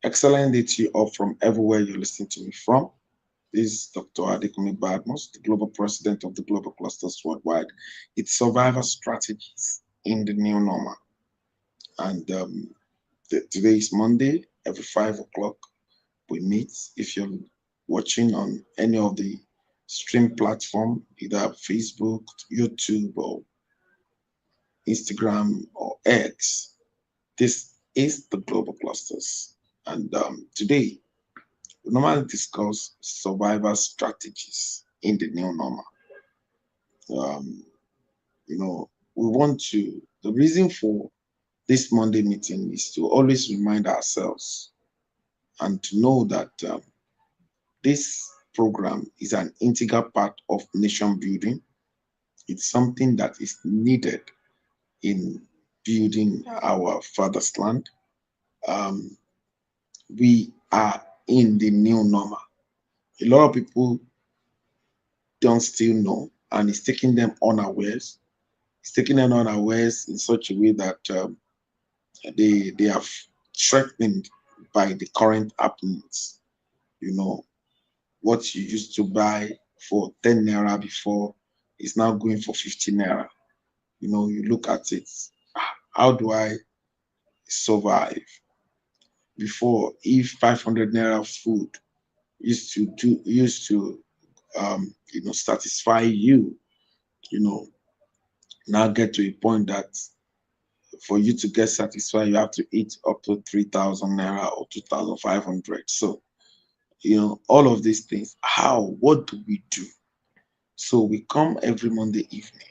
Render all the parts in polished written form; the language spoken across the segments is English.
Excellent day to you all from everywhere you're listening to me from. This is Dr. Adekumi Badmos, the Global President of the Global Clusters Worldwide. It's survival strategies in the new normal. And today is Monday. Every 5 o'clock, we meet. If you're watching on any of the stream platform, either Facebook, YouTube, or Instagram, or X, this is the Global Clusters. And today, we normally discuss survival strategies in the new normal. Um, we want the reason for this Monday meeting is to always remind ourselves and to know that this program is an integral part of nation building. It's something that is needed in building our father's land. Um, we are in the new normal. A lot of people don't still know, and it's taking them unawares. It's taking them unawares in such a way that they are threatened by the current happenings. You know, what you used to buy for 10 naira before is now going for 50 naira. You look at it. How do I survive? Before, if 500 naira of food used to satisfy you, you know, now get to a point that for you to get satisfied, you have to eat up to 3,000 naira or 2,500. So, all of these things, what do we do? So we come every Monday evening,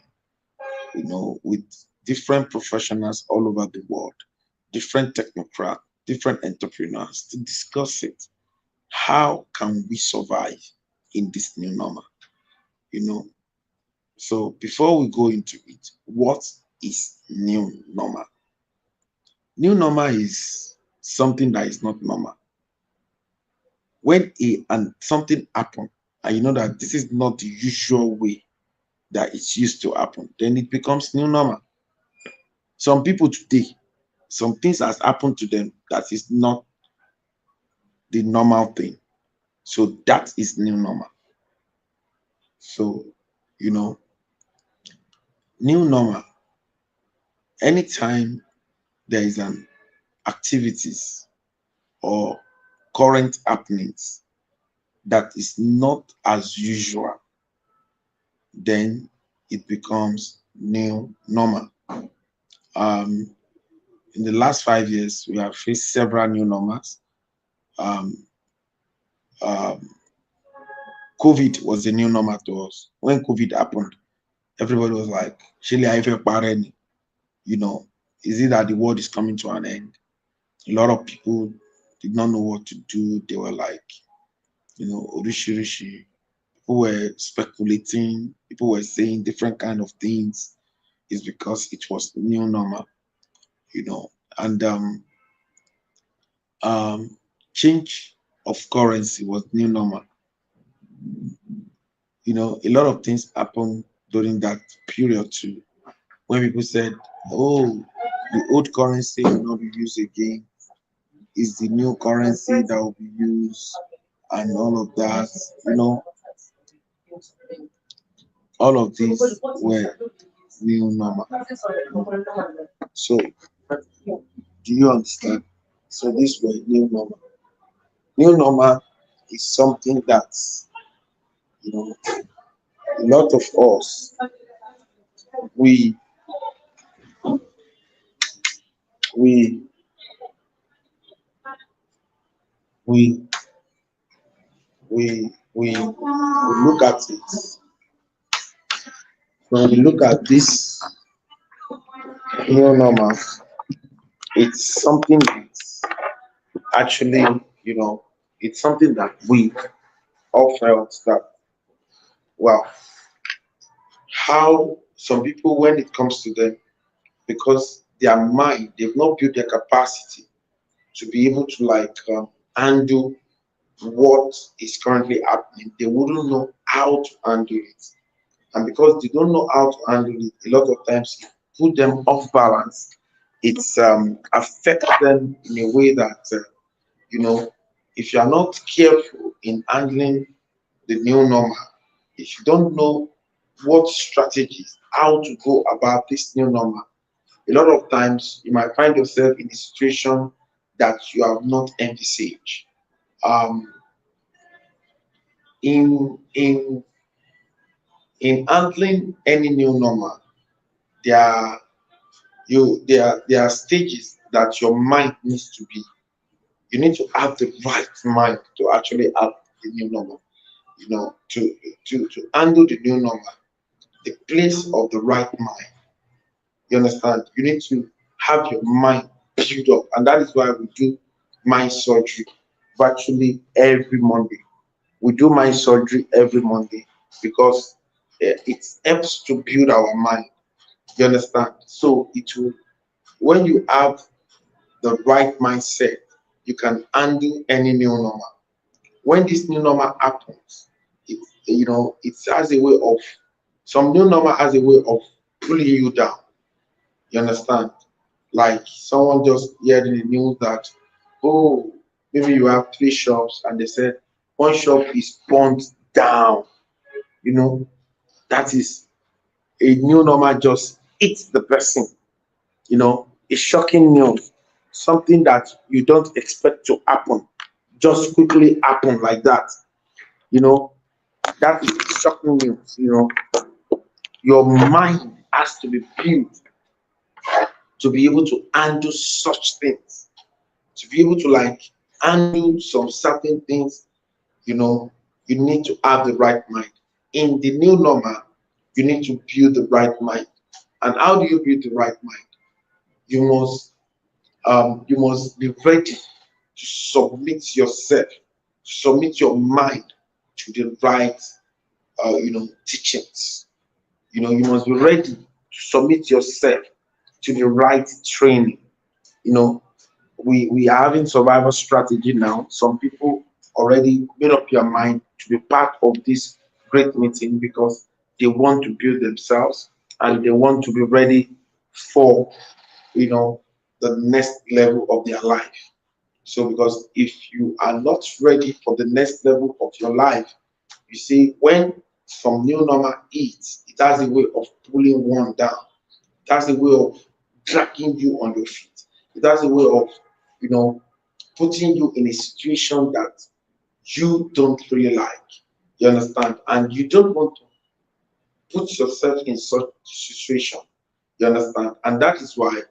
with different professionals all over the world, different technocrats, different entrepreneurs to discuss it. How can we survive in this new normal? You know, so before we go into it, what is new normal? New normal is something that is not normal. When something happen, and you know that this is not the usual way that it's used to happen, then it becomes new normal. Some people today, some things has happened to them that is not the normal thing. So that is new normal. So, you know, new normal, anytime there is an activities or current happenings that is not as usual, then it becomes new normal. Um, in the last 5 years, we have faced several new normals. Um, um, COVID was the new normal to us. When COVID happened, everybody was like, "Shili, I feel parent." You know, is it that the world is coming to an end? A lot of people did not know what to do. They were like, rishi rishi. People were speculating. People were saying different kind of things. It's because it was new normal, and um, change of currency was new normal. A lot of things happened during that period too. When people said, "Oh, the old currency will not be used again. Is the new currency that will be used," and all of that. All of these were new normal. So, do you understand? So, this were new normal. New normal is something that you know a lot of us we we we we look at it. When we look at this new normal, it's something that's actually, it's something that we all felt that, well, how some people, when it comes to them, because their mind, they've not built their capacity to be able to handle what is currently happening, they wouldn't know how to handle it. And because they don't know how to handle it, a lot of times it put them off balance It's affects them in a way that you know, if you are not careful in handling the new normal, if you don't know what strategies, how to go about this new normal, a lot of times you might find yourself in a situation that you have not envisaged. Um, in handling any new normal, there are there are stages that your mind needs to be. You need to have the right mind to actually have the new normal. To handle the new normal, the place of the right mind. You understand? You need to have your mind built up, and that is why we do mind surgery virtually every Monday. We do mind surgery every Monday because it helps to build our mind. You understand? So it will, when you have the right mindset, you can handle any new normal. When this new normal happens, it it has a way of, some new normal has a way of pulling you down. You understand? Like someone just heard in the news that, oh, maybe you have three shops and they said one shop is burnt down. You know, that is a new normal just hits the person. A shocking news, something that you don't expect to happen, just quickly happen like that. You know, that is shocking news. Your mind has to be built to be able to handle such things, to be able to like handle some certain things. you know you need to have the right mind. In the new normal, you need to build the right mind. And how do you build the right mind? You must be ready to submit yourself, submit your mind to the right teachings. You must be ready to submit yourself to the right training. you know we are having survival strategy now. Some people already made up their mind to be part of this great meeting because they want to build themselves and they want to be ready for you know the next level of their life. So because if you are not ready for the next level of your life, you see, when some new normal hits, it has a way of pulling one down. It has a way of dragging you on your feet. It has a way of, you know, putting you in a situation that you don't really like. You understand? And you don't want to put yourself in such situation. You understand? And that is why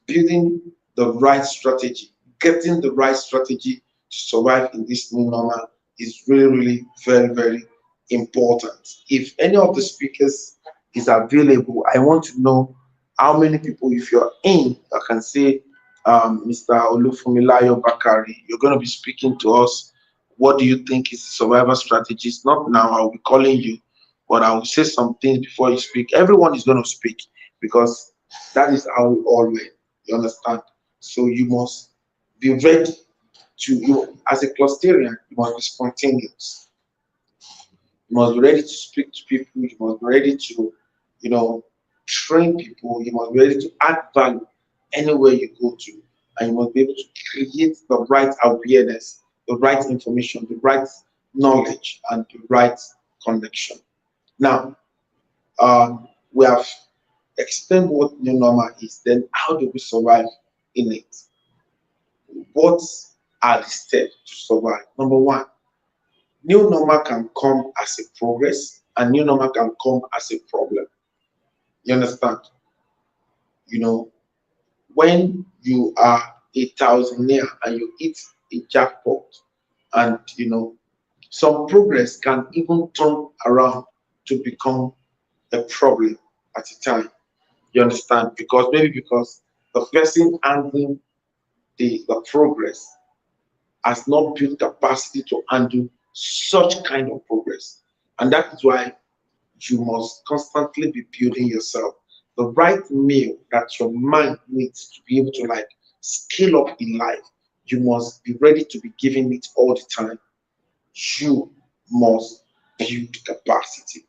building the right strategy, getting the right strategy to survive in this new normal is really, really very, very important. If any of the speakers is available, I want to know how many people, if you're in, I can say, Mr. Olufumilayo Bakari, you're going to be speaking to us. What do you think is survival strategies? Not now, I'll be calling you, but I will say some things before you speak. Everyone is going to speak because that is how we all learn. You understand? So you must be ready as a clusterian, you must be spontaneous. You must be ready to speak to people. You must be ready to, you know, train people. You must be ready to add value anywhere you go to. And you must be able to create the right awareness, the right information, the right knowledge, and the right connection. Now, we have explained what new normal is. Then, how do we survive in it? What are the steps to survive? Number one, new normal can come as a progress, and new normal can come as a problem. You understand? You know, when you are a thousandaire and you hit a jackpot, and some progress can even turn around to become a problem at a time. You understand? Because the person handling the progress has not built capacity to handle such kind of progress. And that is why you must constantly be building yourself. The right meal that your mind needs to be able to like scale up in life, you must be ready to be giving it all the time. You must build capacity.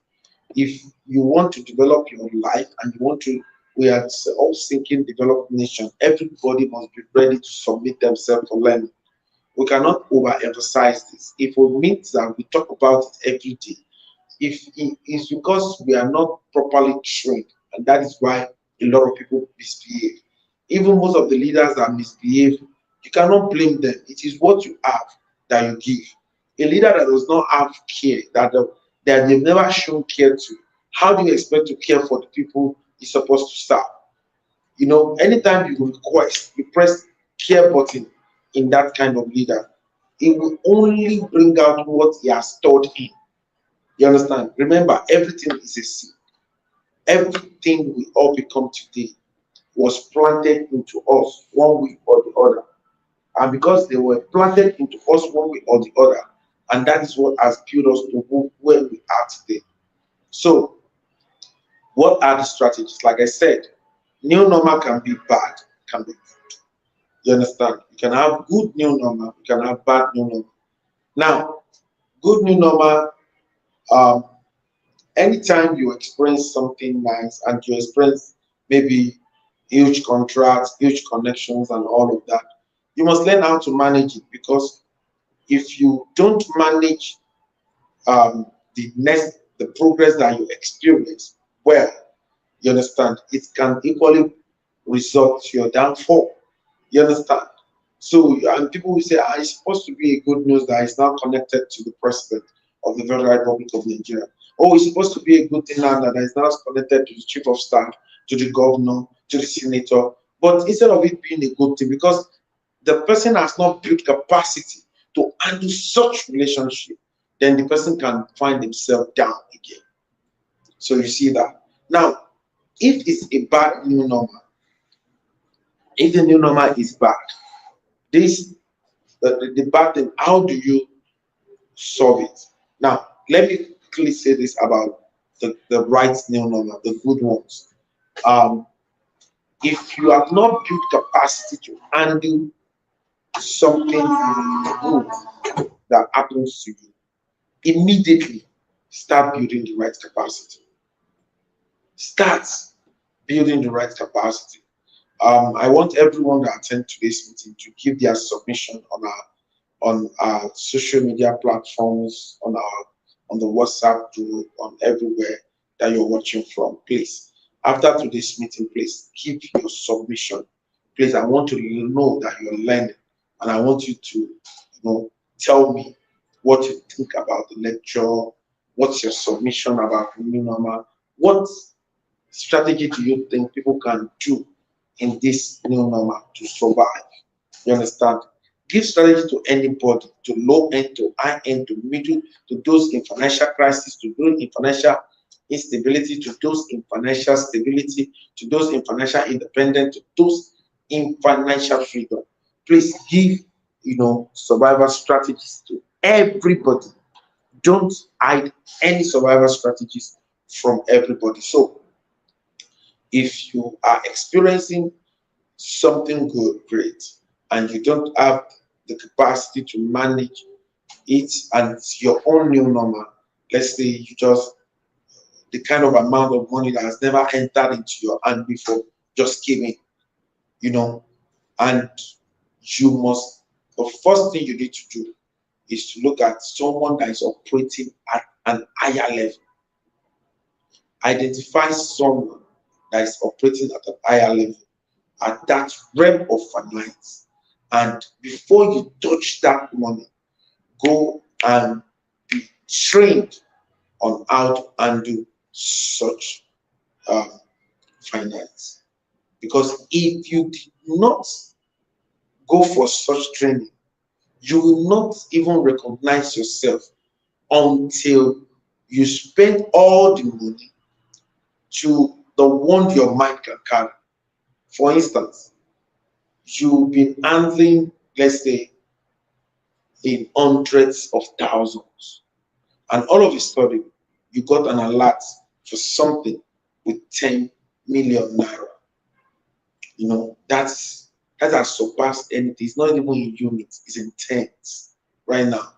If you want to develop your life and you want to We are all seeking developed nation. Everybody must be ready to submit themselves to learning. We cannot overemphasize this. If we meet that we talk about it every day, if it's because we are not properly trained, and that is why a lot of people misbehave. Even most of the leaders that misbehave, you cannot blame them. It is what you have that you give. A leader that does not have care, that they've never shown care to, how do you expect to care for the people he's supposed to serve? Anytime you request, you press care button in that kind of leader, it will only bring out what he has stored in. You understand? Remember, everything is a seed. Everything we all become today was planted into us one way or the other. And because they were planted into us one way or the other, and that is what has built us to where we are today. So, what are the strategies? Like I said, new normal can be bad, can be good. You understand? You can have good new normal, you can have bad new normal. Now, good new normal, um, anytime you experience something nice and you experience maybe huge contracts, huge connections, and all of that, you must learn how to manage it, because if you don't manage the progress that you experience well, you understand, it can equally result to your downfall. You understand? So, and people will say, it's supposed to be a good news that it's now connected to the president of the Federal Republic of Nigeria. Oh, it's supposed to be a good thing now that it's now connected to the chief of staff, to the governor, to the senator. But instead of it being a good thing, because the person has not built capacity to handle such relationship, then the person can find himself down again. So you see that. Now, if it's a bad new normal, if the new normal is bad, this the bad thing, how do you solve it? Now, let me quickly say this about the right new normal, the good ones. Um, if you have not built capacity to handle something good that happens to you, immediately start building the right capacity. Start building the right capacity. I want everyone that attend today's meeting to give their submission on our social media platforms, on the WhatsApp group, on everywhere that you're watching from. Please, after today's meeting, please give your submission. Please, I want to know that you're learning, and I want you to, tell me what you think about the lecture. What's your submission about the new normal? What strategy do you think people can do in this new normal to survive? You understand? Give strategy to anybody, to low end, to high end, to middle, to those in financial crisis, to those in financial instability, to those in financial stability, to those in financial independence, to those in financial freedom. Please give, survival strategies to everybody. Don't hide any survival strategies from everybody. So if you are experiencing something good, great, and you don't have the capacity to manage it and it's your own new normal, let's say you just, the kind of amount of money that has never entered into your hand before just came in, and you must, the first thing you need to do is to look at someone that is operating at an higher level. Identify someone that is operating at an higher level, at that realm of finance. And before you touch that money, go and be trained on how to handle such um, finance. Because if you did not go for such training, you will not even recognize yourself until you spend all the money to the one your mind can carry. For instance, you've been handling, let's say, in hundreds of thousands, and all of a sudden, you got an alert for something with 10 million naira. That has surpassed anything. It's not even in units, it's in tens right now.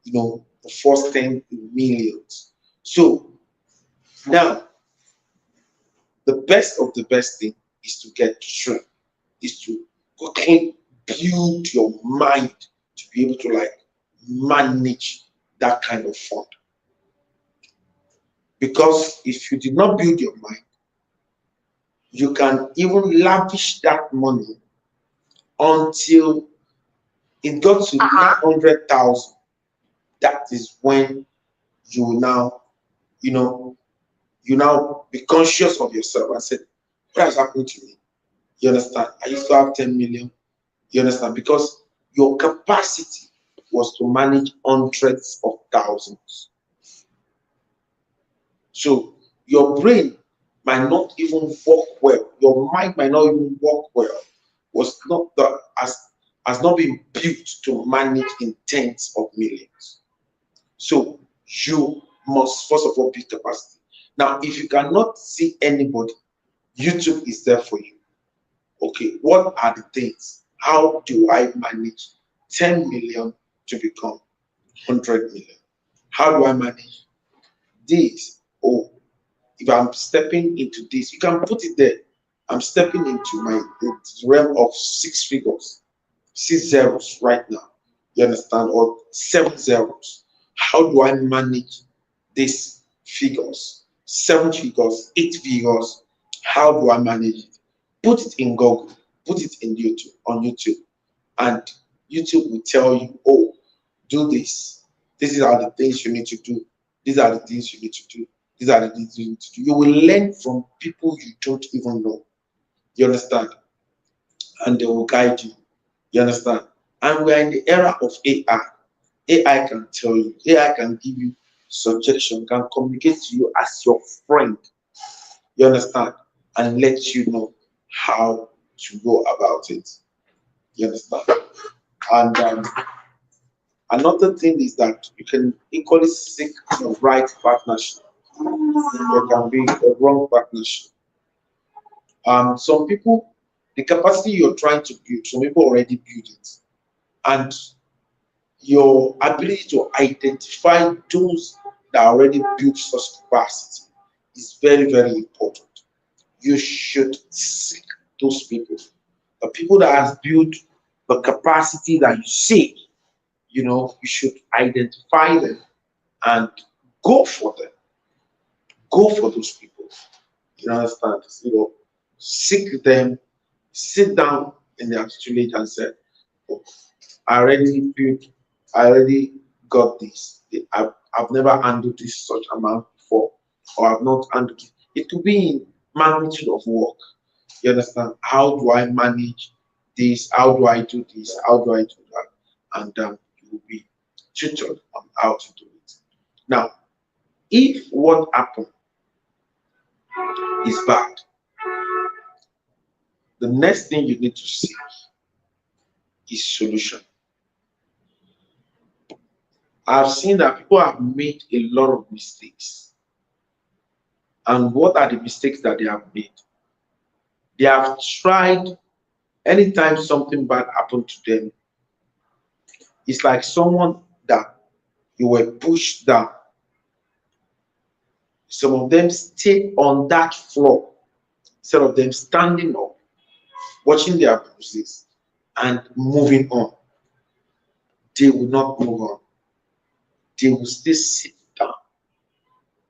The first 10 in millions. So now, The best of the best thing is to get trained, is to quickly build your mind to be able to like manage that kind of fund. Because if you did not build your mind, you can even lavish that money until it got to 900,000. That is when you will now, you know, you now be conscious of yourself and say, what has happened to me? You understand? I used to have 10 million. You understand? Because your capacity was to manage hundreds of thousands. So your brain might not even work well. Your mind might not even work well. Was not the has not been built to manage in tens of millions. So you must first of all build capacity. Now, if you cannot see anybody, YouTube is there for you. Okay, what are the things? How do I manage 10 million to become 100 million? How do I manage this? Oh, if I'm stepping into this, you can put it there. I'm stepping into the realm of 6 figures, 6 zeros right now. You understand? Or 7 zeros. How do I manage these figures? 7 figures, 8 figures. How do I manage it? Put it in Google, put it in YouTube, on YouTube, and YouTube will tell you, oh, do this. This is are the things you need to do. These are the things you need to do. These are the things you need to do. You will learn from people you don't even know. You understand? And they will guide you. You understand? And we are in the era of AI. AI can tell you, AI can give you suggestion, can communicate to you as your friend. You understand? And let you know how to go about it. You understand? And another thing is that you can equally seek the right partnership. There can be a wrong partnership. Some people, the capacity you're trying to build, some people already build it. And your ability to identify those that already built such capacity is very, very important. You should seek those people. The people that has built the capacity that you see, you should identify them and go for them. Go for those people. You understand? Seek them, sit down in the articulate and say, oh, I already built, I already got this. I've never handled this such amount before, or I've not handled it. It could be in magnitude of work. You understand? How do I manage this? How do I do this? How do I do that? And you will be tutored on how to do it. Now, if what happened is bad, the next thing you need to seek is solution. I've seen that people have made a lot of mistakes. And what are the mistakes that they have made? They have tried, anytime something bad happened to them, it's like someone that you were pushed down. Some of them stayed on that floor instead of them standing up, watching their bruises and moving on. They will not move on. They will still sit down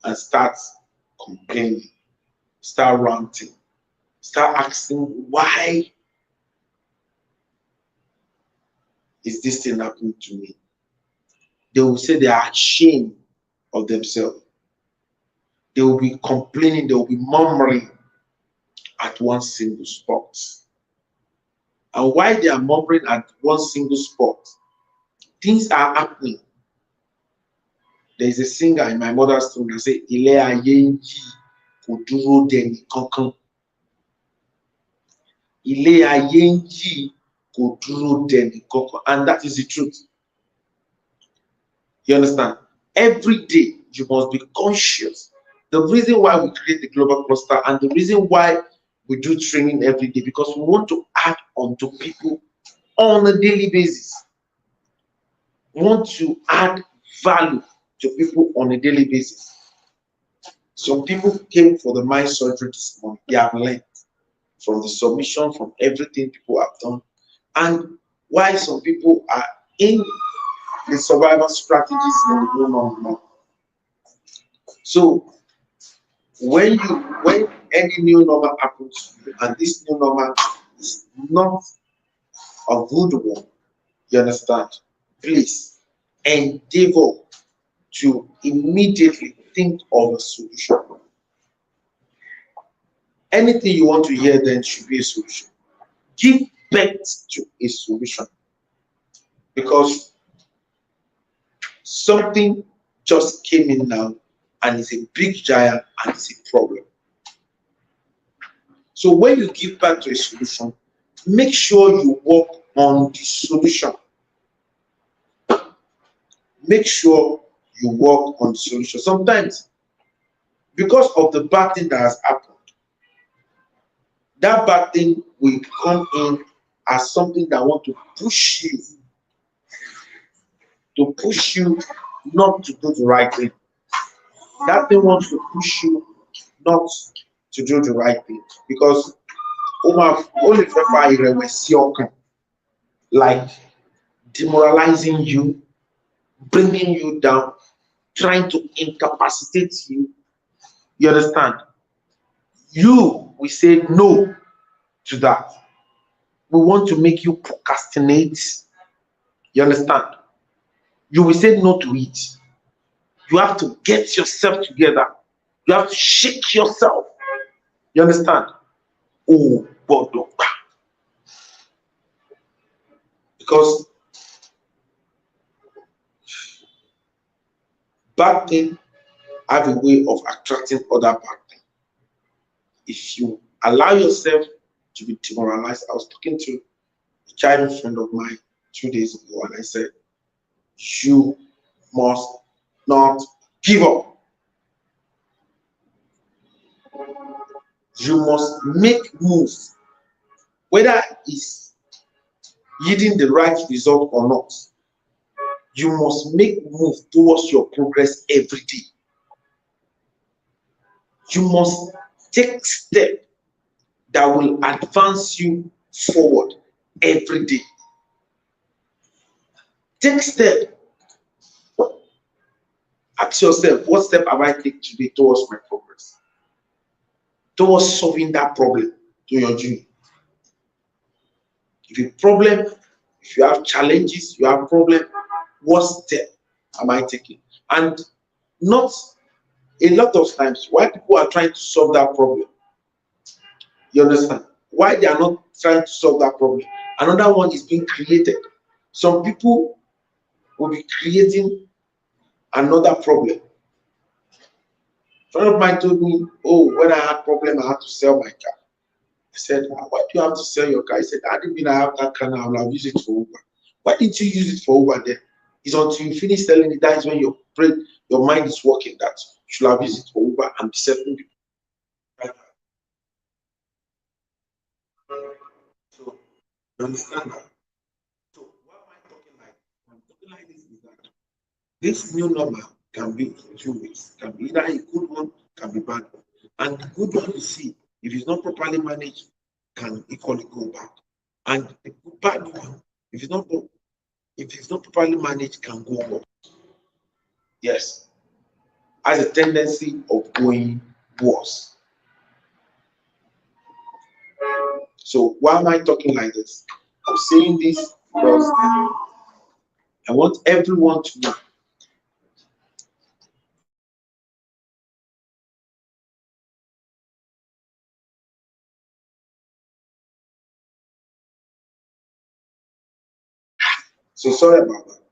and start complaining, start ranting, start asking, why is this thing happening to me? They will say they are ashamed of themselves. They will be complaining, they will be murmuring at one single spot. And while they are murmuring at one single spot, things are happening. There is a singer in my mother's tongue that says, Ile ayé ń yí kò dúró dẹni kankan. Ile ayé ń yí kò dúró dẹni kankan. And that is the truth. You understand? Every day you must be conscious. The reason why we create the global cluster and the reason why we do training every day, because we want to add on to people on a daily basis. We want to add value to people on a daily basis. Some people came for the mind surgery this morning. They have learned from the submission, from everything people have done, and why some people are in the survival strategies in the new normal. So when any new normal happens to you, and this new normal is not a good one, you understand? Please endeavor to immediately think of a solution. Anything you want to hear then should be a solution. Give birth to a solution, because something just came in now and it's a big giant and it's a problem. So when you give birth to a solution, make sure you work on the solution. Make sure you work on the solution. Sometimes, because of the bad thing that has happened, that bad thing will come in as something that want to push you not to do the right thing. That thing wants to push you not to do the right thing, because only like demoralizing you, bringing you down, trying to incapacitate you. You understand? We say no to that. We want to make you procrastinate. You understand? You will say no to it. You have to get yourself together. You have to shake yourself. You understand? Oh, God. Because bad things have a way of attracting other bad things. If you allow yourself to be demoralized, I was talking to a childhood friend of mine 2 days ago, and I said, you must not give up. You must make moves, whether it's yielding the right result or not. You must make move towards your progress every day. You must take steps that will advance you forward every day. Take steps. Ask yourself, what step have I taken today towards my progress? Towards solving that problem to your journey. If you have challenges, you have problem, what step am I taking? And not a lot of times, why people are trying to solve that problem, you understand? Why they are not trying to solve that problem? Another one is being created. Some people will be creating another problem. A friend of mine told me, oh, when I had problem, I had to sell my car. I said, why do you have to sell your car? He said, I didn't mean I have that car now, I'll use it for Uber. Why didn't you use it for Uber then? It's until you finish selling it, that is when your mind is working, that you should have used it for Uber and be selling people. So you understand that? So what am I talking like? I'm talking like this is that this new normal can be in two ways. Can be either a good one, can be bad one. And the good one, you see, if it's not properly managed, can equally go bad. And the bad one, if it's not properly managed, can go worse. Yes, has a tendency of going worse. So why am I talking like this? I'm saying this because I want everyone to know. So sorry about that.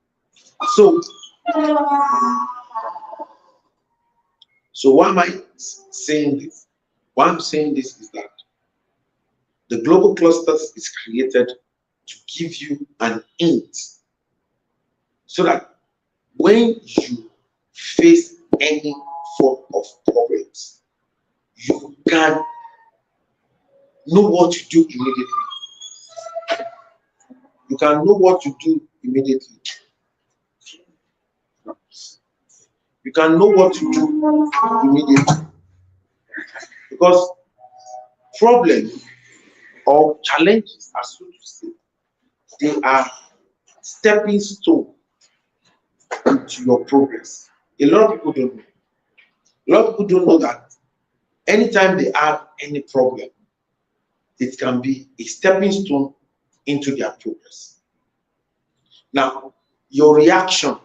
So why am I saying this? Why I'm saying this is that the global clusters is created to give you an hint, so that when you face any form of problems, you can know what to do immediately. You can know what to do immediately. You can know what to do immediately. Because problems or challenges, as so to say, they are stepping stone into your progress. A lot of people don't know. A lot of people don't know that anytime they have any problem, it can be a stepping stone into their progress. Now, your reaction,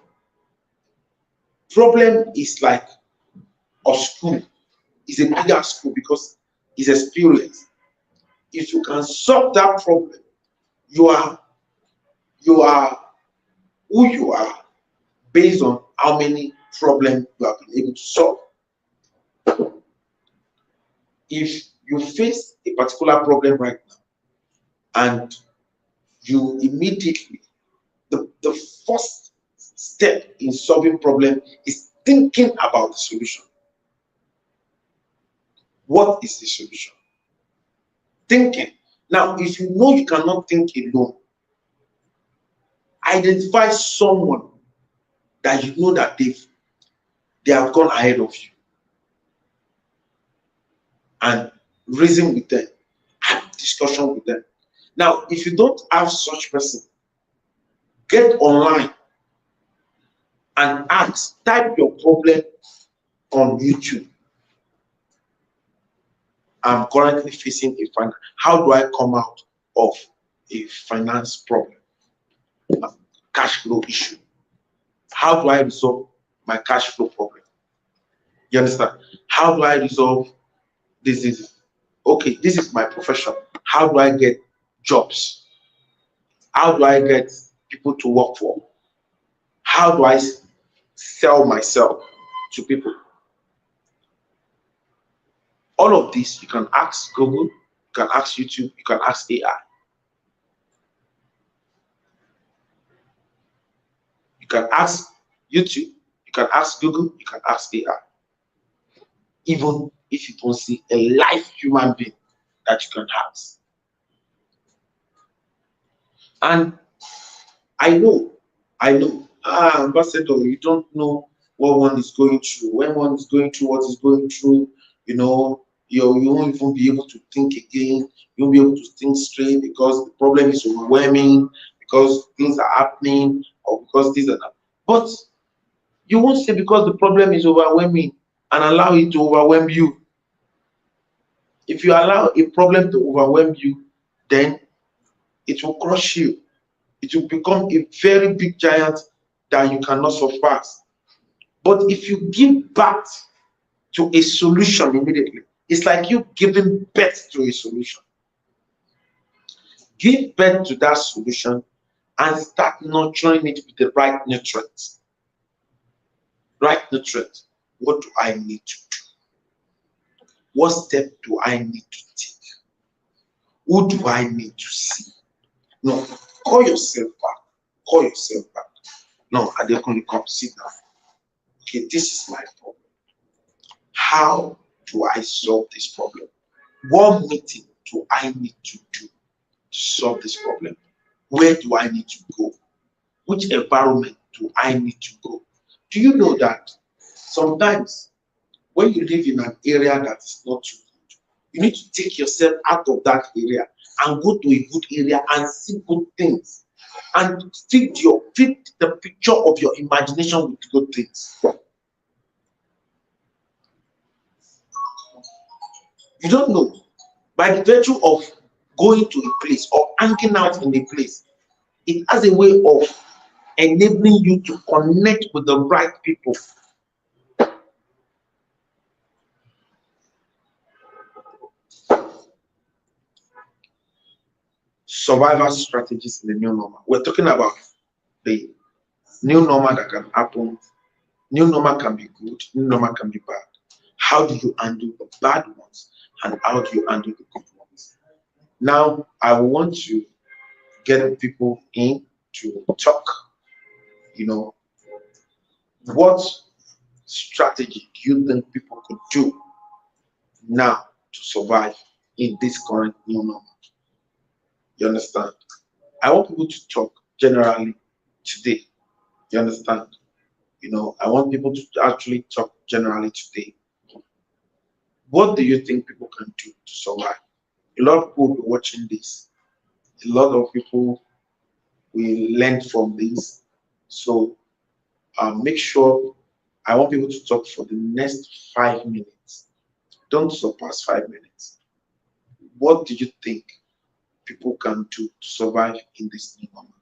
problem is like a school, is a bigger school because it's experience. If you can solve that problem, you are who you are based on how many problems you have been able to solve. If you face a particular problem right now and you immediately, the first step in solving problem is thinking about the solution. What is the solution? Thinking. Now, if you know you cannot think alone, identify someone that you know that they have gone ahead of you and reason with them, have discussion with them. Now, if you don't have such person, get online and ask, type your problem on YouTube. I'm currently facing a finance. How do I come out of a finance problem, a cash flow issue? How do I resolve my cash flow problem? You understand? How do I resolve this? Okay, this is my profession. How do I get jobs? How do I get people to work for? How do I sell myself to people? All of this you can ask Google, you can ask YouTube, you can ask AI. You can ask YouTube, you can ask Google, you can ask AI. Even if you don't see a live human being that you can ask. And I know, Ambassador, you don't know what one is going through. When one is going through what is going through, you know, you won't even be able to think again. You won't be able to think straight because the problem is overwhelming, because things are happening, or because things are not. But you won't say because the problem is overwhelming and allow it to overwhelm you. If you allow a problem to overwhelm you, then it will crush you. It will become a very big giant that you cannot surpass. But if you give birth to a solution immediately, it's like you giving birth to a solution. Give birth to that solution and start nurturing it with the right nutrients. Right nutrients. What do I need to do? What step do I need to take? Who do I need to see? No, call yourself back. Call yourself back. No, Adekunle, come sit down. Okay, this is my problem. How do I solve this problem? What meeting do I need to do to solve this problem? Where do I need to go? Which environment do I need to go? Do you know that sometimes when you live in an area that is not too good, you need to take yourself out of that area and go to a good area and see good things and feed the picture of your imagination with good things. You don't know. By the virtue of going to a place or hanging out in a place, it has a way of enabling you to connect with the right people. Survival strategies in the new normal. We're talking about the new normal that can happen. New normal can be good, new normal can be bad. How do you handle the bad ones and how do you handle the good ones? Now, I want to get people in to talk, you know, what strategy do you think people could do now to survive in this current new normal? You understand? I want people to talk generally today. You understand? You know, I want people to actually talk generally today. What do you think people can do to survive? A lot of people will be watching this. A lot of people will learn from this. So make sure I want people to talk for the next 5 minutes. Don't surpass 5 minutes. What do you think people can do to survive in this new normal?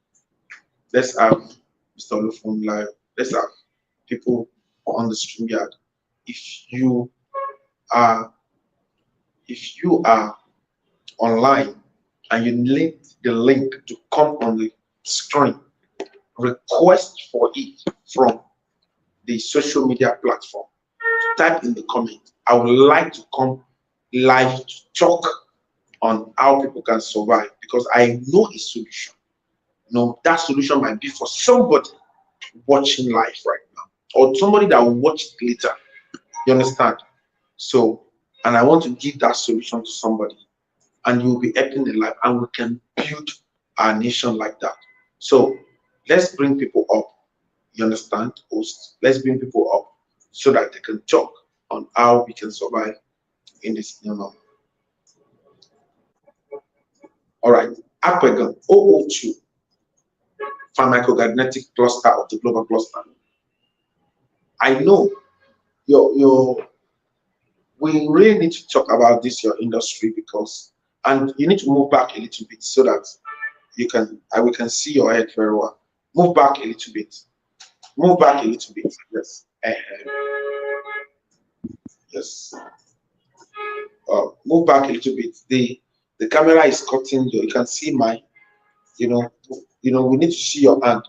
Let's have Mr. Olufun live. Let's have people on the stream yard. If you are if you are online and you need the link to come on the screen, request for it from the social media platform. Type in the comment. I would like to come live to talk on how people can survive because I know a solution. No, that solution might be for somebody watching live right now or somebody that will watch it later. You understand? So, and I want to give that solution to somebody, and you'll be helping a life, and we can build our nation like that. So, let's bring people up. You understand, host? Let's bring people up so that they can talk on how we can survive in this new normal. All right. Apegan 002, pharmacokinetic cluster of the global cluster. I know your we really need to talk about this your industry because and you need to move back a little bit so that you can we can see your head very well. Move back a little bit. Move back a little bit. Yes. Yes. Move back a little bit. The camera is cutting you. You can see my, you know, we need to see your hand.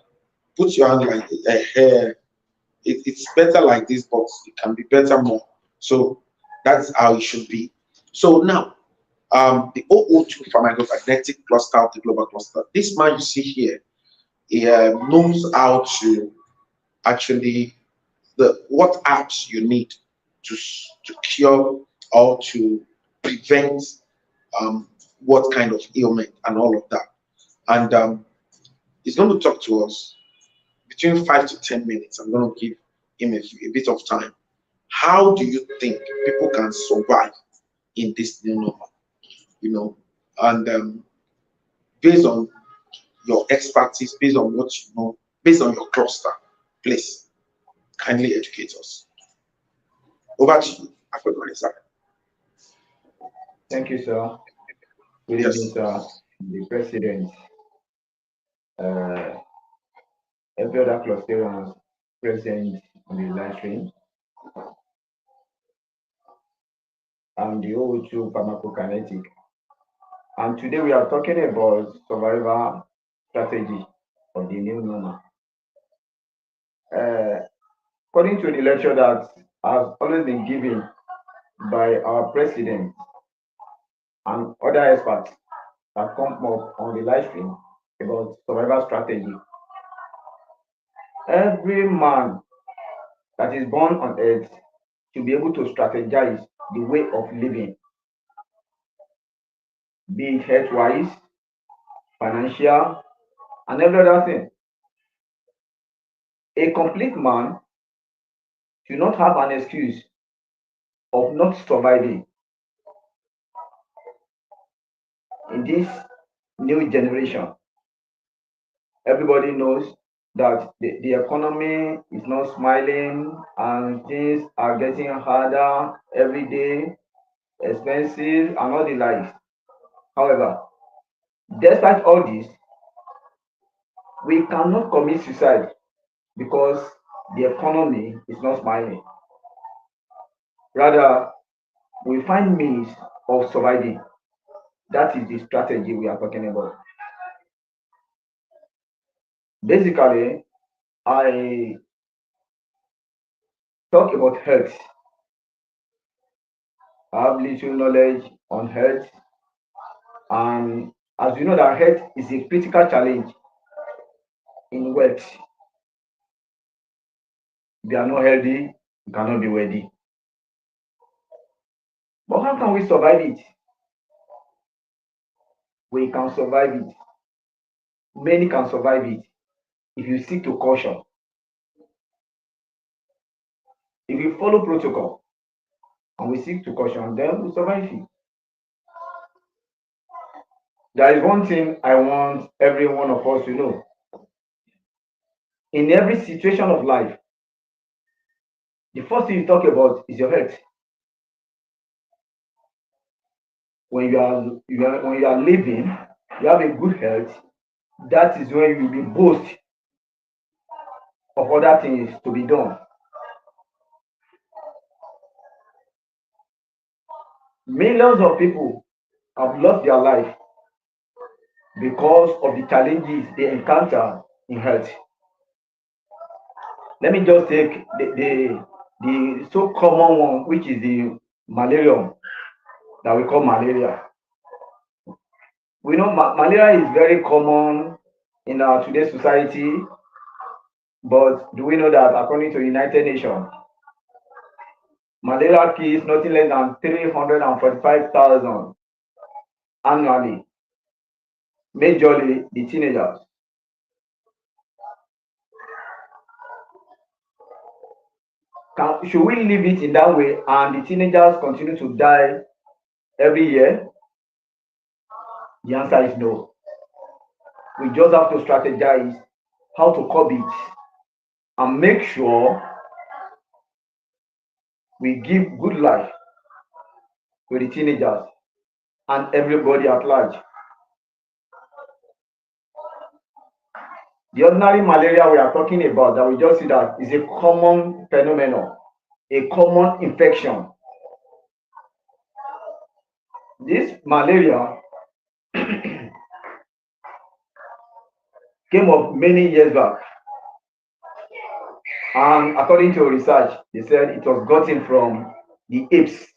Put your hand like a hair. It's better like this, but it can be better more. So that's how it should be. So now, the 002 pharmacognetic cluster of the global cluster. This man you see here, he knows how to actually the what apps you need to cure or to prevent what kind of ailment and all of that. And he's going to talk to us between 5 to 10 minutes. I'm going to give him a bit of time. How do you think people can survive in this new normal? You know, and based on your expertise, based on what you know, based on your cluster, please kindly educate us. Over to you, Afro. Thank you, sir. Good evening, Yes. sir. The president, uh, every other cluster present on the live stream. I'm the O2 pharmacokinetic. And today we are talking about survival strategy of the new normal. According to the lecture that has always been given by our president and other experts that come up on the live stream about survival strategy, every man that is born on earth should be able to strategize the way of living, be it health wise, financial, and every other thing. A complete man should not have an excuse of not surviving in this new generation. Everybody knows that the economy is not smiling and things are getting harder every day, expensive, and all the likes. However, despite all this, we cannot commit suicide because the economy is not smiling. Rather, we find means of surviving. That is the strategy we are talking about. Basically, I talk about health. I have little knowledge on health, and as you know, that health is a critical challenge in wealth. If you are not healthy, you cannot be wealthy. But how can we survive it? We can survive it. Many can survive it if you stick to caution, if you follow protocol, and we seek to caution them, we survive it. There is one thing I want every one of us to know. In every situation of life, the first thing you talk about is your health. When when you are living, you have a good health. That is when you will be boast of other things to be done. Millions of people have lost their life because of the challenges they encounter in health. Let me just take the so common one, which is the malaria that we call malaria. We know malaria is very common in our today's society, but do we know that according to the United Nations, malaria kills nothing less than 345,000 annually, majorly the teenagers. Should we leave it in that way and the teenagers continue to die every year? The answer is no. We just have to strategize how to curb it and make sure we give good life to the teenagers and everybody at large. The ordinary malaria we are talking about, that we just see that, is a common phenomenon, a common infection. This malaria came up many years back, and according to research, they said it was gotten from the apes.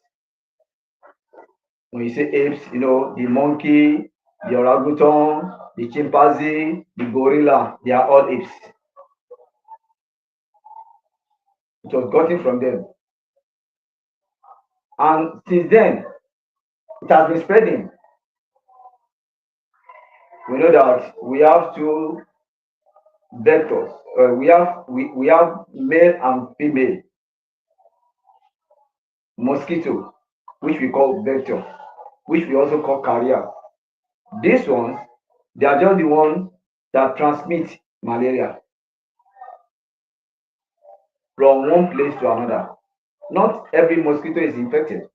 When you say apes, you know, the monkey, the orangutan, the chimpanzee, the gorilla, they are all apes. It was gotten from them. And since then, it has been spreading. We know that we have two vectors. We have male and female mosquito, which we call vector, which we also call carrier. These ones, they are just the ones that transmit malaria from one place to another. Not every mosquito is infected.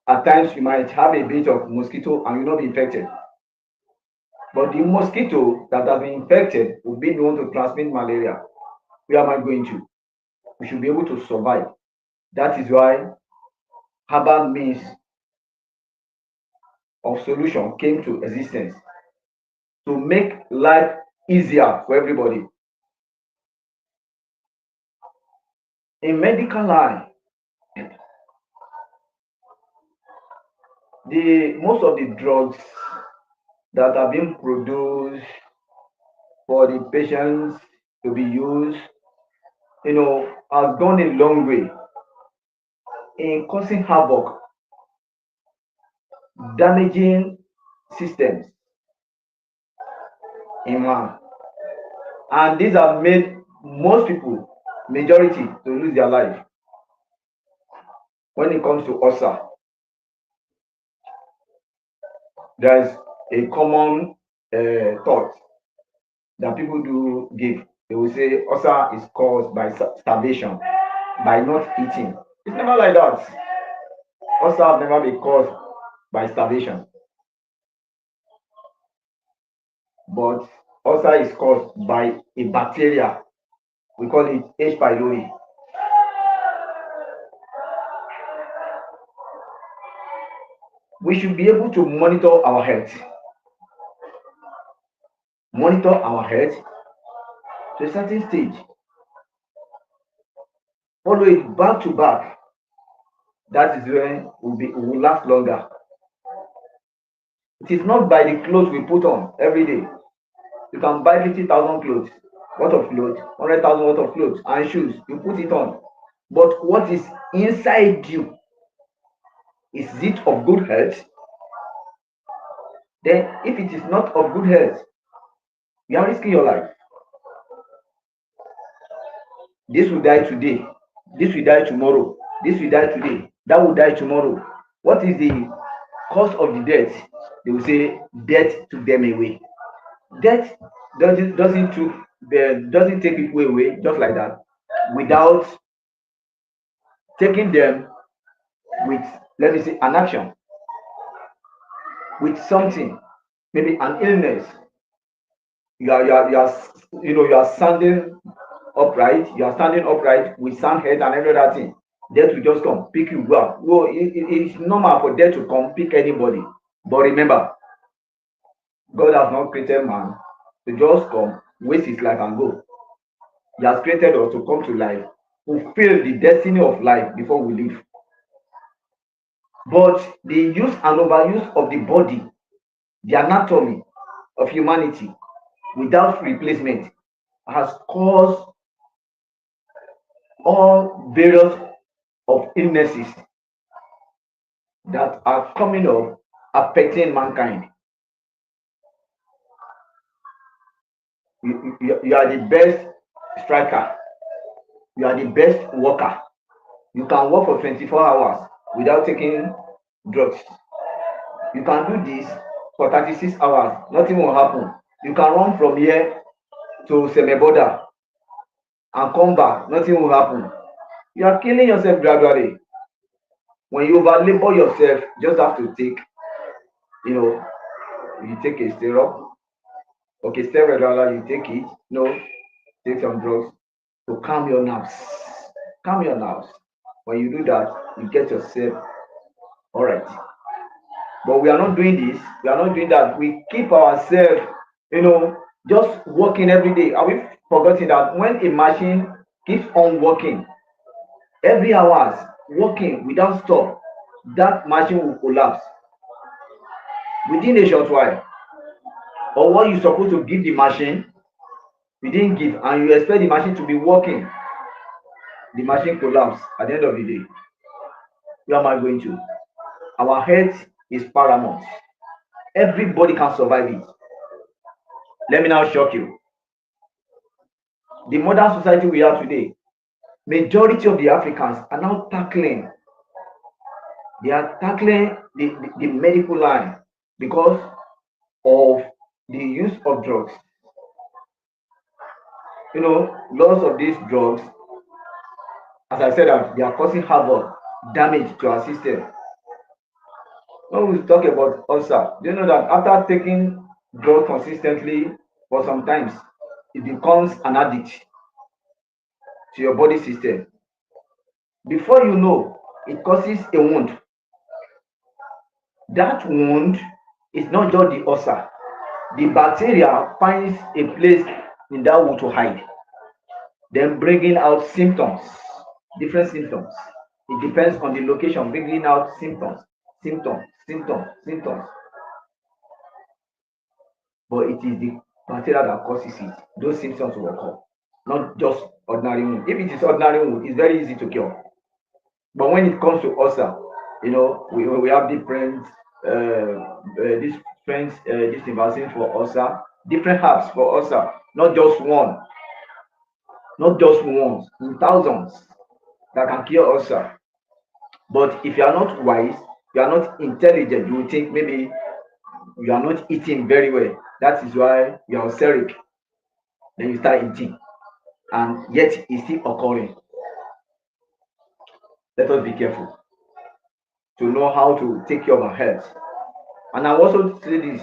At times, you might have a bit of mosquito and you will not be infected. But the mosquito that has been infected will be the one to transmit malaria. Where am I going to? We should be able to survive. That is why herbal means of solution came to existence to make life easier for everybody. In medical line, most of the drugs that are being produced for the patients to be used, has gone a long way in causing havoc, damaging systems in man. And these have made most people, majority, to lose their life. When it comes to ulcer, there is a common thought that people do give. They will say ulcer is caused by starvation, by not eating. It's never like that. Ulcer have never been caused by starvation, but ulcer is caused by a bacteria. We call it H. pylori. We should be able to monitor our health. Monitor our health to a certain stage. Follow it back to back. That is when we will last longer. It is not by the clothes we put on every day. You can buy 50,000 clothes, worth of clothes, 100,000 worth of clothes and shoes. You put it on. But what is inside you? Is it of good health? Then, if it is not of good health, you are risking your life. This will die today. This will die tomorrow. This will die today, that will die tomorrow. What is the cause of the death? They will say death took them away. Death doesn't take people away just like that without taking them with, let me say, an action, with something, maybe an illness. You are standing upright, with sound head and every other thing. Death will just come pick you, go out. No, it's normal for death to come pick anybody, but remember, God has not created man to just come, waste his life and go. He has created us to come to life, fulfill the destiny of life before we leave. But the use and overuse of the body, the anatomy of humanity without replacement, has caused all various of illnesses that are coming up affecting mankind. You are the best striker, you are the best worker. You can work for 24 hours without taking drugs. You can do this for 36 hours, nothing will happen. You can run from here to Semeboda and come back, nothing will happen. You are killing yourself gradually. When you over labor yourself, just have to take, you take a syrup, okay, steroid rather, you take it, take some drugs to calm your nerves. Calm your nerves. When you do that, you get yourself all right. But we are not doing this, we are not doing that. We keep ourselves, just working every day. Are we forgetting that when a machine keeps on working every hours, working without stop, that machine will collapse within a short while? Or what you supposed to give the machine, you didn't give, and you expect the machine to be working, the machine collapse at the end of the day. Where am I going to? Our health is paramount. Everybody can survive it. Let me now shock you. The modern society we have today, majority of the Africans are now tackling, the medical line because of the use of drugs. Lots of these drugs, as I said, that they are causing havoc, damage to our system. When we talk about ulcer, do you know that after taking drugs consistently for some times, it becomes an addict to your body system? Before you know, it causes a wound. That wound is not just the ulcer. The bacteria finds a place in that wound to hide, then bringing out symptoms, different symptoms. It depends on the location, bringing out symptoms. But it is the bacteria that causes it. Those symptoms will occur, not just ordinary wound. If it is ordinary wound, it's very easy to cure. But when it comes to ulcer, we have different vaccines for ulcer, different herbs for ulcer, not just one, thousands that can cure ulcer. But if you are not wise, you are not intelligent, you will think maybe you are not eating very well. That is why you are ulceric. Then you start eating, and yet it's still occurring. Let us be careful to know how to take care of our health. And I also say this: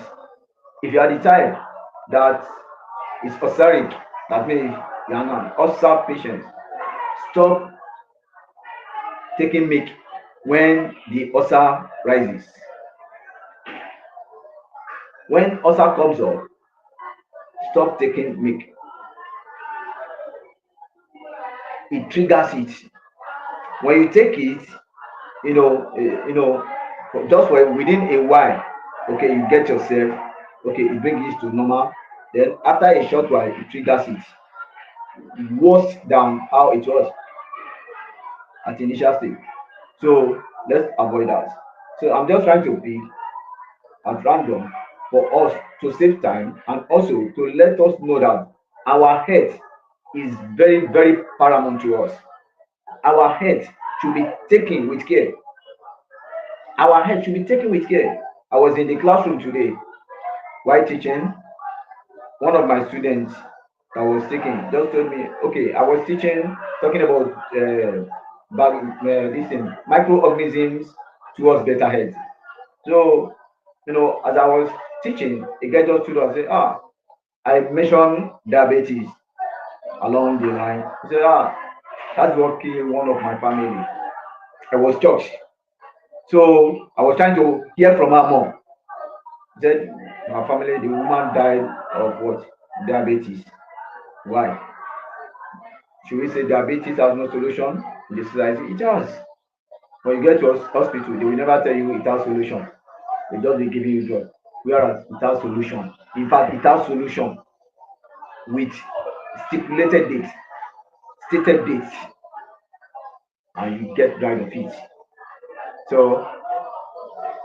if you are the type that is ulceric, that means you are an ulcer patient, stop taking milk when the ulcer rises. When ulcer comes up, stop taking milk. It triggers it. When you take it, just for within a while, okay, you get yourself, okay, it brings it to normal. Then after a short while, it triggers it. Worse than how it was at the initial stage. So let's avoid that. So I'm just trying to pick at random for us to save time, and also to let us know that our health is very, very paramount to us. Our health should be taken with care. Our health should be taken with care. I was in the classroom today while teaching. One of my students that was taking just told me, okay, I was teaching, talking about this thing, microorganisms towards better health. So, as I was teaching, a guy just stood up and said, I mentioned diabetes along the line. He said, that's what killed one of my family. I was shocked. So I was trying to hear from her more. He said, my family, the woman died of what? Diabetes. Why? Should we say diabetes has no solution in the society? It has. When you get to hospital, they will never tell you it has solution. They just be giving you drug. Whereas it has solution. In fact, it has solution with stipulated date, stated date, and you get rid of it. So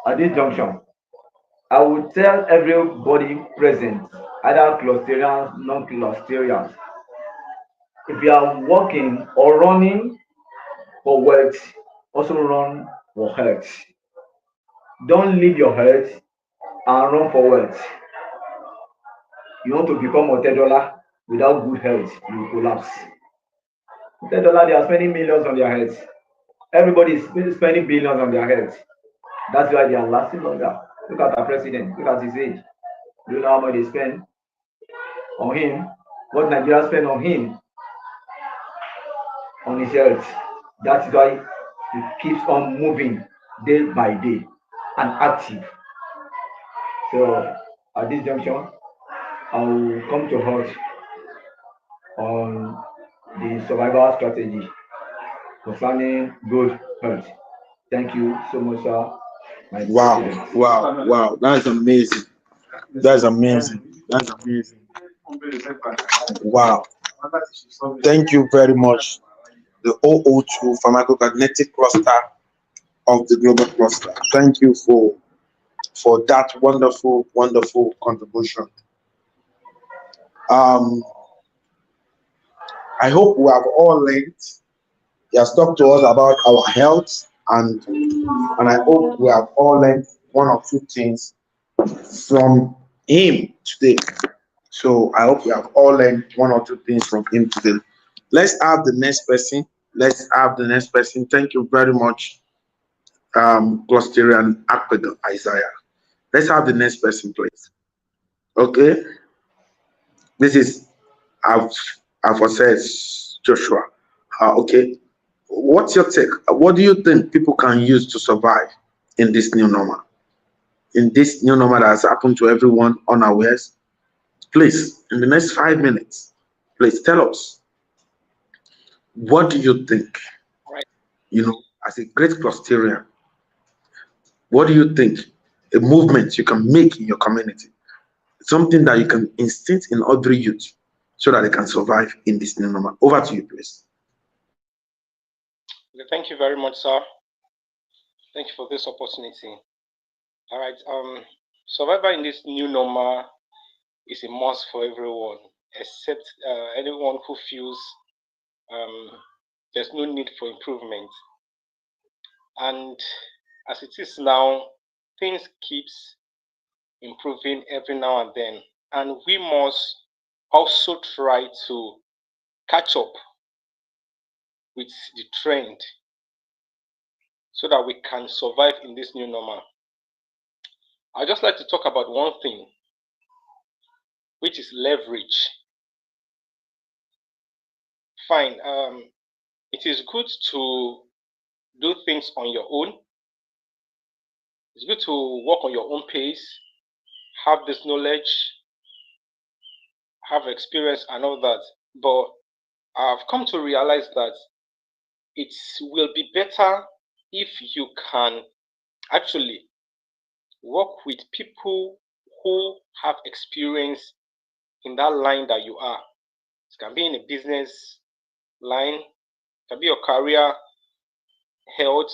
at this junction, I would tell everybody present, either Clusterians, non-Clusterians, if you are walking or running for wealth, also run for health. Don't leave your health and run for wealth. You want to become Otedola without good health, you will collapse. Otedola, they are spending millions on their health. Everybody is spending billions on their health. That's why they are lasting longer. Look at our president, look at his age. Do you know how much they spend on him? What Nigeria spend on him, on his health. That's why he keeps on moving day by day and active. So at this junction, I will come to halt on the survival strategy concerning good health. Thank you so much, sir. My president. Wow. That's amazing. That's amazing. That's amazing. Wow. Thank you very much. The OO2 pharmacognetic cluster of the global cluster. Thank you for that wonderful contribution. I hope we have all learned. He has talked to us about our health, and I hope we have all learned one or two things from him today. So I hope we have all learned one or two things from him today. Let's have the next person. Thank you very much, Clusterian Akpedo Isaiah. Let's have the next person, please. Okay. This is says Joshua. Okay. What's your take? What do you think people can use to survive in this new normal? In this new normal that has happened to everyone unawares? Please, in the next 5 minutes, please tell us, what do you think? As a great Clusterian, what do you think a movement you can make in your community? Something that you can instill in other youth so that they can survive in this new normal. Over to you, please. Thank you very much, sir. Thank you for this opportunity. All right. Survival in this new normal is a must for everyone, except anyone who feels there's no need for improvement. And as it is now, things keeps improving every now and then, and we must also try to catch up with the trend so that we can survive in this new normal. I'd just like to talk about one thing, which is leverage. Fine. It is good to do things on your own. It's good to work on your own pace, have this knowledge, have experience and all that. But I've come to realize that it will be better if you can actually work with people who have experience in that line that you are. It can be in a business line, it can be your career, health,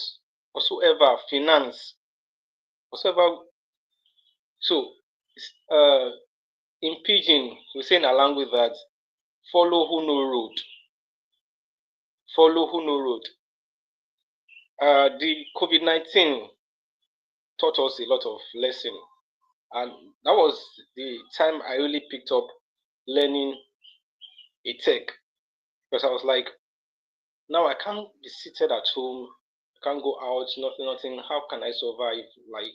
whatsoever, finance, whatsoever. So, in Pidgin, we say in a language that follow who know road. Follow who know road. The COVID-19 taught us a lot of lesson, and that was the time I really picked up learning a tech, because I was like, now I can't be seated at home, I can't go out, nothing. How can I survive? Like,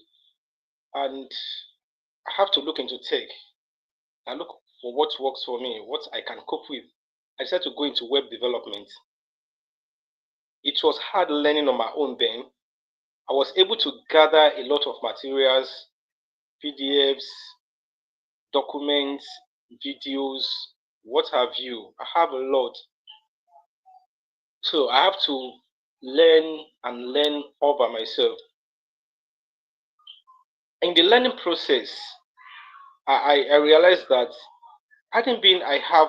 and I have to look into tech and look for what works for me, what I can cope with. I decided to go into web development. It was hard learning on my own then. I was able to gather a lot of materials, PDFs, documents, videos, what have you. I have a lot. So I have to learn and learn all by myself. In the learning process, I realized that hadn't been I have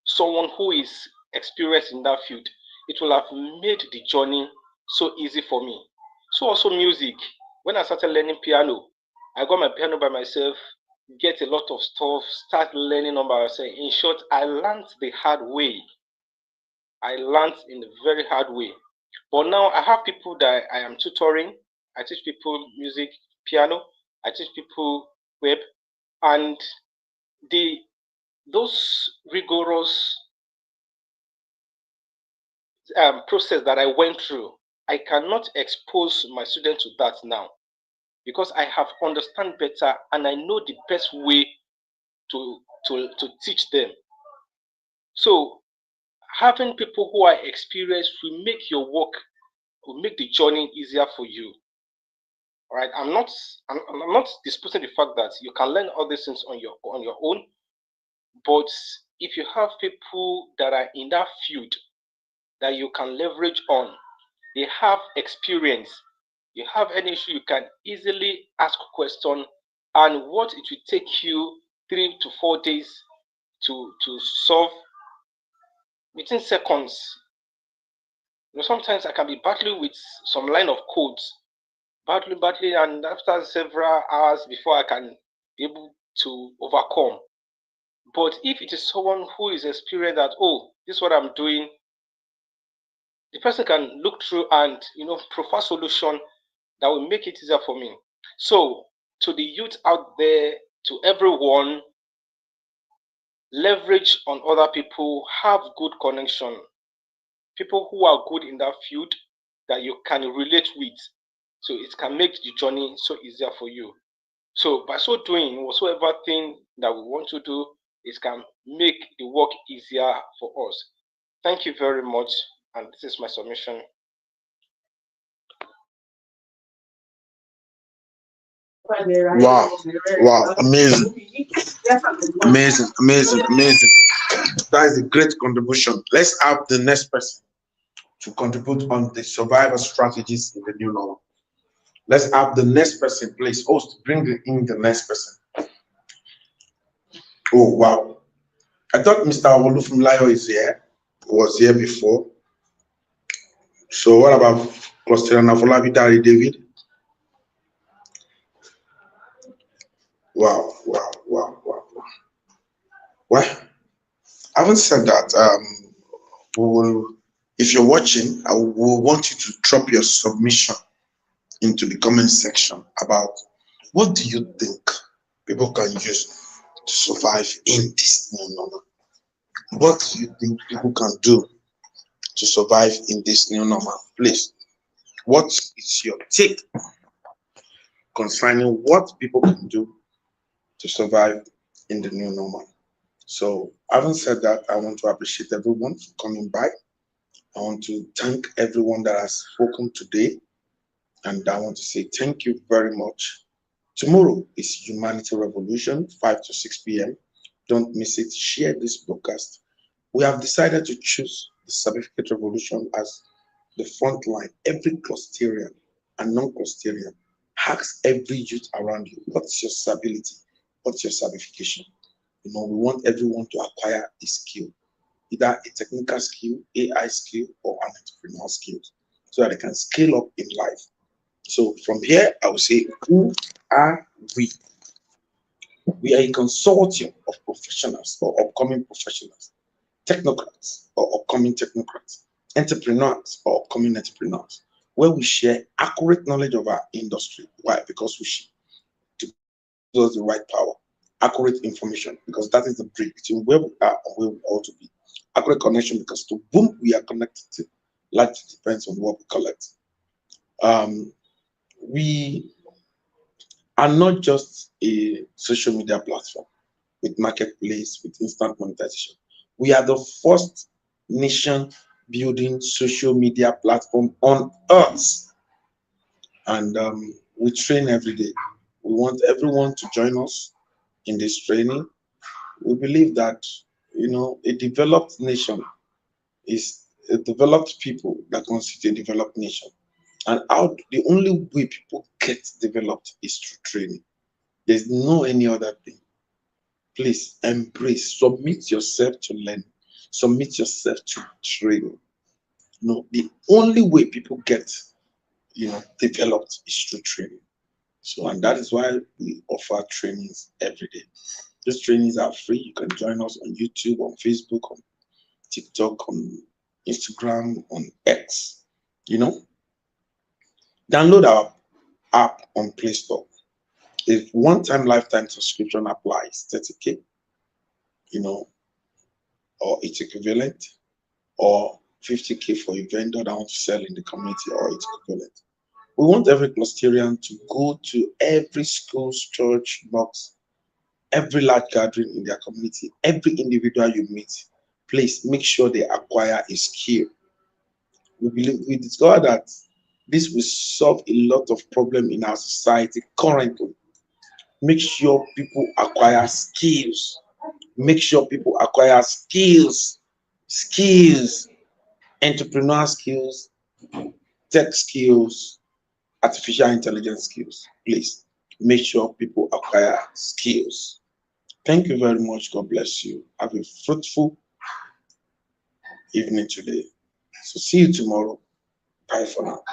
someone who is experienced in that field, it will have made the journey so easy for me. So also music. When I started learning piano, I got my piano by myself, get a lot of stuff, start learning on by myself. In short, I learned the hard way. I learned in a very hard way. But now I have people that I am tutoring. I teach people music, piano. I teach people web, and the those rigorous process that I went through, I cannot expose my students to that now, because I have understand better and I know the best way to teach them. So having people who are experienced will make your work, will make the journey easier for you. All right, I'm not disputing the fact that you can learn all these things on your own, but if you have people that are in that field that you can leverage on, they have experience, you have any issue, you can easily ask a question, and what it will take you 3 to 4 days to solve, within seconds. Sometimes I can be battling with some line of codes, battling, and after several hours before I can be able to overcome. But if it is someone who is experienced that, oh, this is what I'm doing, the person can look through and provide solution that will make it easier for me. So to the youth out there, to everyone, leverage on other people, have good connection, people who are good in that field that you can relate with, so it can make the journey so easier for you. So by so doing, whatsoever thing that we want to do, it can make the work easier for us. Thank you very much, and this is my submission. Wow, wow, amazing, amazing. That is a great contribution. Let's have the next person to contribute on the survival strategies in the new normal. Let's have the next person, please. Host, bring in the next person. Oh, wow. I thought Mr. Olufumlayo is here, was here before. So what about Cluster Afolabi David? Wow. Well, having said that, we will, if you're watching, I will want you to drop your submission into the comment section about what do you think people can use to survive in this new normal. What do you think people can do to survive in this new normal? Please, what is your take concerning what people can do to survive in the new normal? So, having said that, I want to appreciate everyone for coming by. I want to thank everyone that has spoken today, and I want to say thank you very much. Tomorrow is Humanity Revolution, 5 to 6 p.m. Don't miss it. Share this broadcast. We have decided to choose the certificate revolution as the front line. Every clusterian and non-clusterian, ask every youth around you, what's your stability? What's your certification? We want everyone to acquire a skill, either a technical skill, AI skill, or an entrepreneurial skill, so that they can scale up in life. So from here, I will say, who are we? We are a consortium of professionals or upcoming professionals, technocrats or upcoming technocrats, entrepreneurs or upcoming entrepreneurs, where we share accurate knowledge of our industry. Why? Because we should to give us the right power, accurate information, because that is the bridge between where we are and where we ought to be. Accurate connection, because to whom we are connected to largely depends on what we collect. Um, we are not just a social media platform with marketplace, with instant monetization. We are the first nation building social media platform on earth. And we train every day. We want everyone to join us in this training. We believe that, a developed nation is a developed people that constitute a developed nation. And how the only way people get developed is through training. There's no any other thing. Please embrace, submit yourself to learn, submit yourself to training. No, the only way people get, developed is through training. So, and that is why we offer trainings every day. These trainings are free. You can join us on YouTube, on Facebook, on TikTok, on Instagram, on X. You know, download our app on Play Store. If one-time lifetime subscription applies, 30K, you know, or its equivalent, or 50K for a vendor that wants to sell in the community or its equivalent. We want every clusterian to go to every school, church, box, every large gathering in their community, every individual you meet. Please make sure they acquire a skill. We discover that this will solve a lot of problem in our society currently. Make sure people acquire skills. Make sure people acquire skills, entrepreneurial skills, tech skills, artificial intelligence skills. Please make sure people acquire skills. Thank you very much. God bless you. Have a fruitful evening today. So see you tomorrow. Bye for now.